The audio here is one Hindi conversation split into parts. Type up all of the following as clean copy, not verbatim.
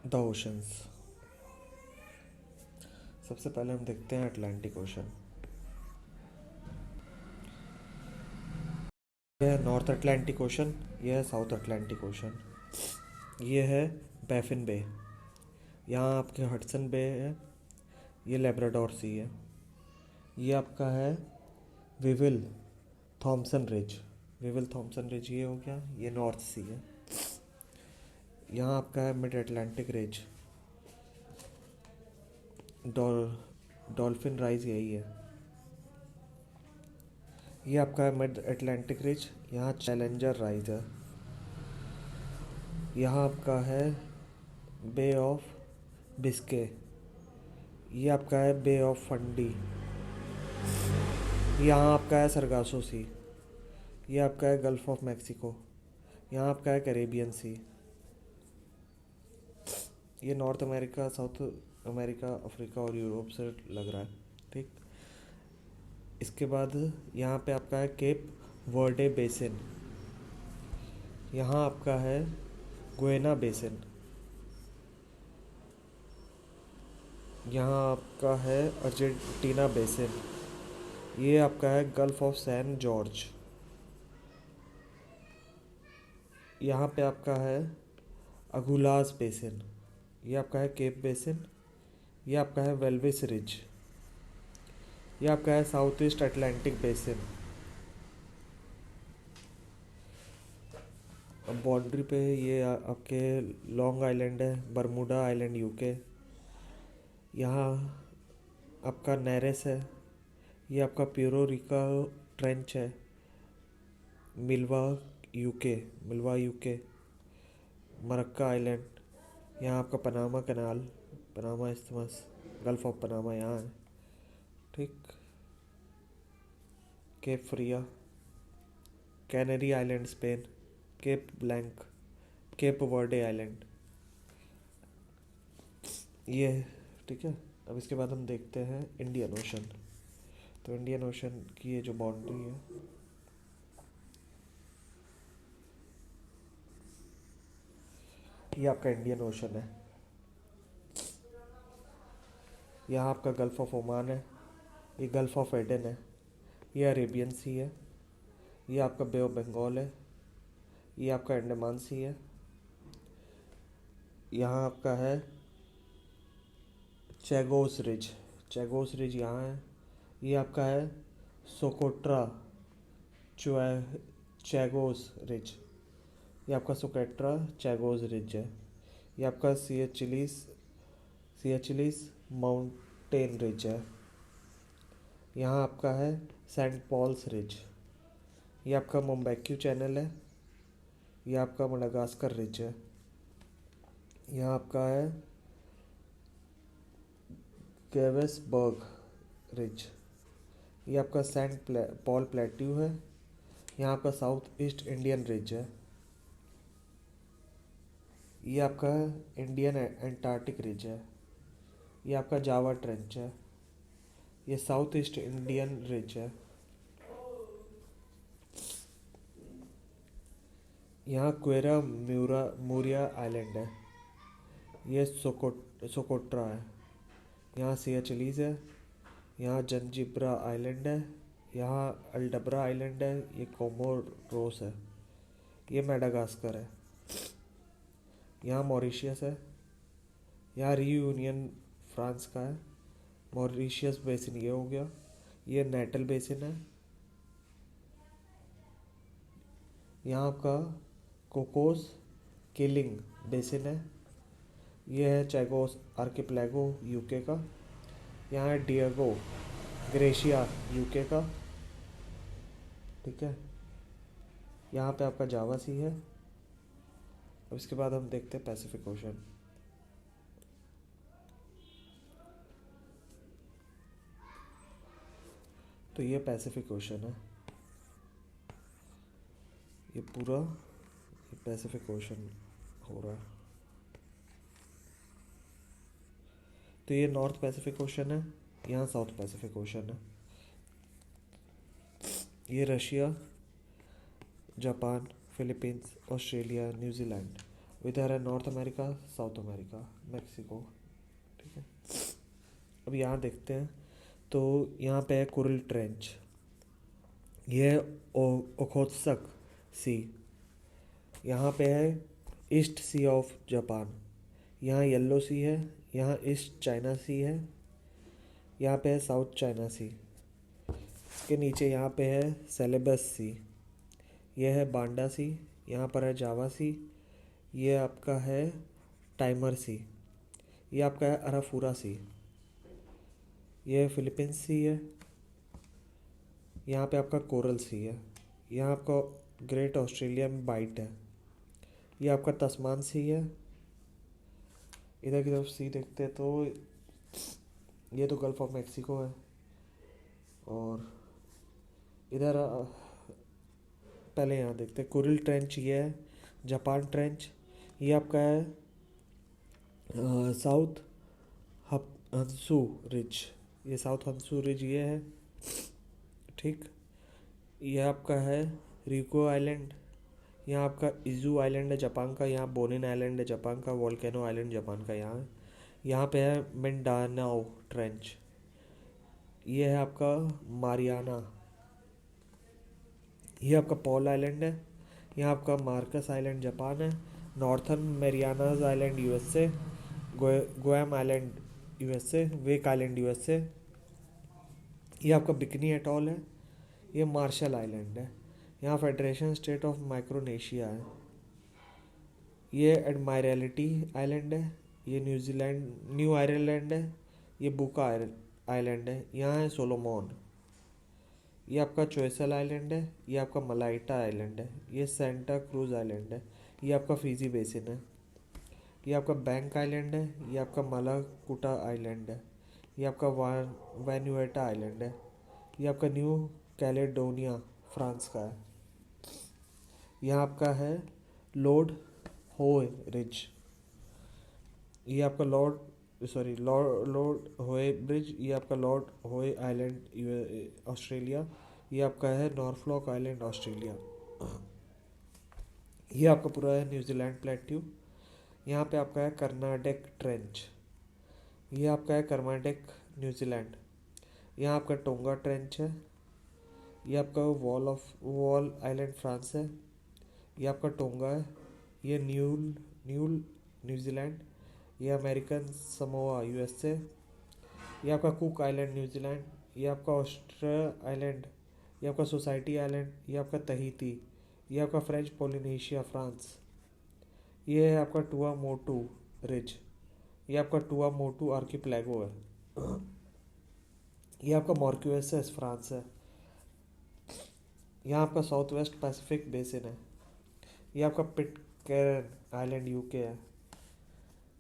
The oceans. सबसे पहले हम देखते हैं अटलांटिक ओशन। यह है नॉर्थ अटलांटिक ओशन, यह है साउथ अटलांटिक ओशन। ये है बैफिन बे, यहाँ आपके हडसन बे है, ये लेब्राडोर सी है। ये आपका है Wyville Thomson ridge. Wyville Thomson ridge ये हो गया, ये नॉर्थ सी है। यहाँ आपका है mid Atlantic ridge, dolphin rise यही है। ये आपका है मिड अटलांटिक रिज, यहाँ चैलेंजर राइज है। यहाँ आपका है बे ऑफ बिस्के, ये आपका है बे ऑफ फंडी। यहाँ आपका है सरगासो सी, ये आपका है गल्फ ऑफ मैक्सिको। यहाँ आपका है कैरेबियन सी। ये north America, south America, Africa और यूरोप से लग रहा है। ठीक। इसके बाद यहाँ पे आपका है केप वर्डे बेसिन। यहाँ आपका है गुएना बेसिन। यहाँ आपका है अर्जेंटीना बेसिन। ये आपका है गल्फ ऑफ सैन जॉर्ज। यहाँ पे आपका है अगुलास बेसिन। ये आपका है केप बेसिन। ये आपका है वेल्विस रिज। ये आपका है साउथ ईस्ट अटलांटिक बेसिन। अब बाउंड्री पे ये आपके लॉन्ग आइलैंड है, बर्मुडा आइलैंड यूके। यहाँ आपका नेरेस है। ये आपका प्यूरो रिका ट्रेंच है, मिल्वा यूके, मिल्वा यूके। मरक्का आइलैंड, यहाँ आपका Panama canal, Panama isthmus, gulf of Panama यहाँ है। ठीक। Cape Frio, Canary island Spain, Cape Blanc, Cape Verde island ये है। ठीक है। अब इसके बाद हम देखते हैं इंडियन ओशन। तो इंडियन ओशन की ये जो बाउंड्री है, ये आपका इंडियन ओशन है। यहाँ आपका गल्फ ऑफ ओमान है, ये गल्फ ऑफ एडन है, ये अरेबियन सी है, ये आपका बे ऑफ बंगाल है, ये आपका अंडमान सी है। यहाँ आपका है चैगोस रिज, चैगोस रिज यहाँ है। ये आपका है सोकोट्रा चैगोस रिज, ये आपका सोकोट्रा चैगोस रिज है। ये आपका सी एच चिलीस माउंटेन रिज है। यहाँ आपका है सेंट पॉल्स रिज। ये आपका मोम्बेक्यू चैनल है। ये आपका मडागास्कर रिज है। यहाँ आपका है गेवेसबर्ग रिज। ये आपका पॉल प्लेट्यू है। यहाँ आपका साउथ ईस्ट इंडियन रिज है। ये आपका इंडियन एंटार्क्टिक रिज है। ये आपका जावा ट्रेंच है। ये साउथ ईस्ट इंडियन रिज है। यहाँ क्वेरा मूरिया आइलैंड है। ये सोकोट्रा है। यहाँ सियाचिलीज है। यहाँ जंजिब्रा आइलैंड है। यहाँ अल्डब्रा आइलैंड है। ये कोमोरोस है। ये मेडागास्कर है। यहाँ मॉरिशियस है। यहाँ रीयूनियन फ्रांस का है। मॉरिशियस बेसिन ये हो गया। ये नेटल बेसिन है। यहाँ आपका कोकोस किलिंग बेसिन है। ये है चैगोस आर्किपेलागो यूके का। यहाँ है डिएगो ग्रेशिया यूके का। ठीक है। यहाँ पे आपका जावा सी है। अब इसके बाद हम देखते हैं पैसिफिक ओशन। तो ये पैसिफिक ओशन है, ये पूरा पैसिफिक ओशन हो रहा है। तो ये नॉर्थ पैसिफिक ओशन है, यहाँ साउथ पैसिफिक ओशन है। ये Russia, Japan, Philippines, Australia, New Zealand इधर है north America, south America, Mexico. ठीक है, अब यहाँ देखते हैं। तो यहाँ पे है कुरिल ट्रेंच, ये है ओखोत्सक सी। यहाँ पे है ईस्ट सी ऑफ जापान, यहाँ येलो सी है, यहाँ ईस्ट चाइना सी है, यहाँ पे है साउथ चाइना सी। इसके नीचे यहाँ पे है सेलेबस सी, ये है बांडा सी, यहाँ पर है जावा सी, ये आपका है टाइमर सी, ये आपका है अराफूरा सी, ये फिलीपींस सी है, यहाँ पे आपका कोरल सी है, यहाँ आपका ग्रेट ऑस्ट्रेलियन बाइट है, ये आपका तस्मान सी है। इधर की तरफ सी देखते हैं तो ये तो गल्फ ऑफ मैक्सिको है। और इधर पहले यहाँ देखते हैं कुरिल ट्रेंच, ये है जापान ट्रेंच, ये आपका है साउथ हंसू रिज, ये साउथ हंसू रिज ये है। ठीक, ये आपका है रिको आइलैंड, यहाँ आपका इजू आइलैंड है जापान का, यहाँ बोनिन आइलैंड है जापान का, वोल्केनो आइलैंड जापान का यहाँ पे है मिंडानाओ ट्रेंच, ये है आपका मारियाना, ये आपका पॉल आइलैंड है, यहाँ आपका मार्कस आइलैंड जापान है, Northern Marianas island USA, Guam island USA, Wake island USA, ये आपका बिकनी एटॉल है, ये मार्शल आइलैंड है, यहाँ फेडरेशन स्टेट ऑफ माइक्रोनेशिया है, ये एडमायरलिटी आइलैंड है, ये न्यूजीलैंड न्यू आयरलैंड है, ये बुका आइलैंड है, यहाँ है सोलोमोन, ये आपका चोइसल आइलैंड है, ये आपका मलाइटा आइलैंड है, ये सेंटा क्रूज आइलैंड है, ये आपका फिजी बेसिन है, ये आपका बैंक आइलैंड है, ये आपका मालाकुटा आइलैंड है, ये आपका वैन्यूएटा आइलैंड है, ये आपका न्यू कैलेडोनिया फ्रांस का है, यहाँ आपका है लॉर्ड होय रिज, ये आपका लॉर्ड होय ब्रिज, ये आपका लॉर्ड होय आइलैंड ऑस्ट्रेलिया, ये आपका है नॉर्फलॉक आइलैंड ऑस्ट्रेलिया, ये आपका पूरा है न्यूजीलैंड प्लेट्यू। यहाँ पे आपका है कर्नाटक ट्रेंच, ये आपका है कर्नाटक न्यूजीलैंड, यहाँ आपका टोंगा ट्रेंच है, ये आपका वॉल आइलैंड फ्रांस है, ये आपका टोंगा है, ये न्यूल न्यूजीलैंड, ये अमेरिकन समोआ यूएसए, ये आपका कुक आइलैंड न्यूजीलैंड, ये आपका ऑस्ट्रेलिया आइलैंड, ये आपका सोसाइटी आइलैंड, ये आपका तहीती, ये आपका फ्रेंच पोलिनेशिया फ्रांस, ये है आपका टुआ मोटू रिज, ये आपका टुआ मोटू आर्किपेलागो है, ये आपका मॉर्क्वेसेस फ्रांस है, यहाँ आपका साउथ वेस्ट पैसिफिक बेसिन है, ये आपका पिटकैरन आइलैंड यूके है,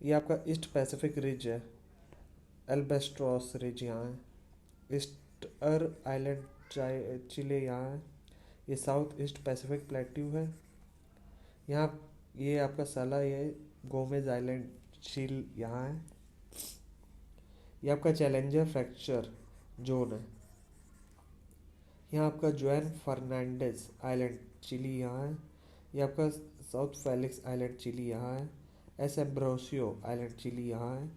ये आपका ईस्ट पैसिफिक रिज है, एल्बेस्ट्रॉस रिज यहाँ है, ईस्टर आइलैंड चिले यहाँ है, ये साउथ ईस्ट पैसिफिक प्लेट्यू है, यहाँ ये आपका साला ये गोमेज आइलैंड चिल यहाँ है, ये आपका चैलेंजर फ्रैक्चर जोन है, यहाँ आपका जोएन फर्नांडिस आइलैंड चिली यहाँ है, ये आपका साउथ फेलिक्स आइलैंड चिली यहाँ है, एस एम्ब्रोसियो आइलैंड चिली यहाँ है,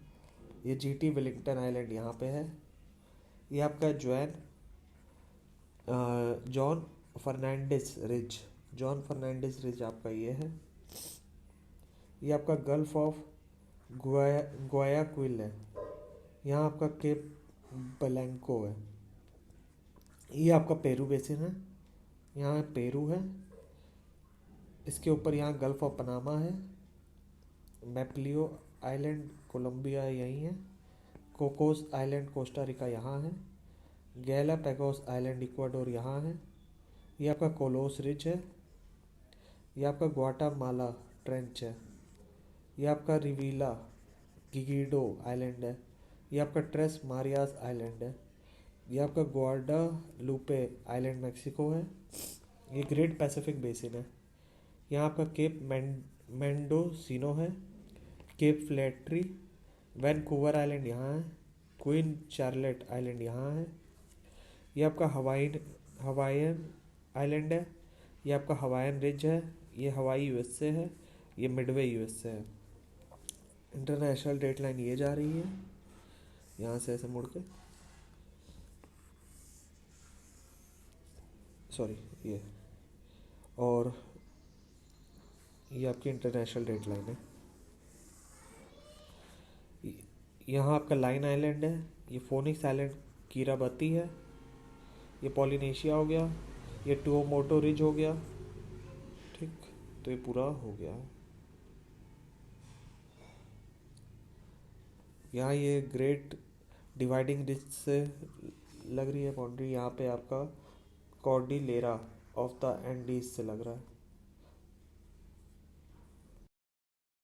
ये जीटी विलिंगटन आइलैंड यहाँ पे है, ये आपका जॉन फर्नांडिस रिज आपका ये है, ये आपका गल्फ ऑफ ग्वायाक्विल है, यहाँ आपका केप ब्लैंको है, ये आपका पेरू बेसिन है, यहाँ पेरू है, इसके ऊपर यहाँ गल्फ ऑफ पनामा है, मैप्लियो आइलैंड कोलंबिया यहीं है, कोकोस आइलैंड कोस्टा रिका यहाँ है, गैलापैगोस आइलैंड इक्वाडोर यहाँ है, ये आपका कोलोस रिज है, ये आपका ग्वाटामाला ट्रेंच है, ये आपका रिवीला गिगिडो आइलैंड है, ये आपका ट्रेस मारियास आइलैंड है, ये आपका ग्वाडालूपे आइलैंड मैक्सिको है, ये ग्रेट पैसिफिक बेसिन है, यहाँ आपका केप मेंडोसिनो है, केप फ्लैट्री, वैनकूवर आइलैंड यहाँ है, क्वीन चार्लेट आइलैंड यहाँ है, ये आपका हवाईयन आइलैंड है, ये आपका हवाईयन रिज है, ये हवाई यूएसए है, ये मिडवे यूएस से है। इंटरनेशनल डेट लाइन ये जा रही है यहाँ से ऐसे मुड़ के, सॉरी ये, और ये आपकी इंटरनेशनल डेट लाइन है। यहाँ आपका लाइन आइलैंड है, ये फोनिक्स आइलैंड कीराबती है, ये पॉलिनेशिया हो गया, ये टुओमोटो रिज हो गया। ठीक, तो ये पूरा हो गया। यहाँ ये ग्रेट डिवाइडिंग रिज से लग रही है बाउंड्री, यहाँ पे आपका कॉर्डिलेरा ऑफ द एंडीज से लग रहा है।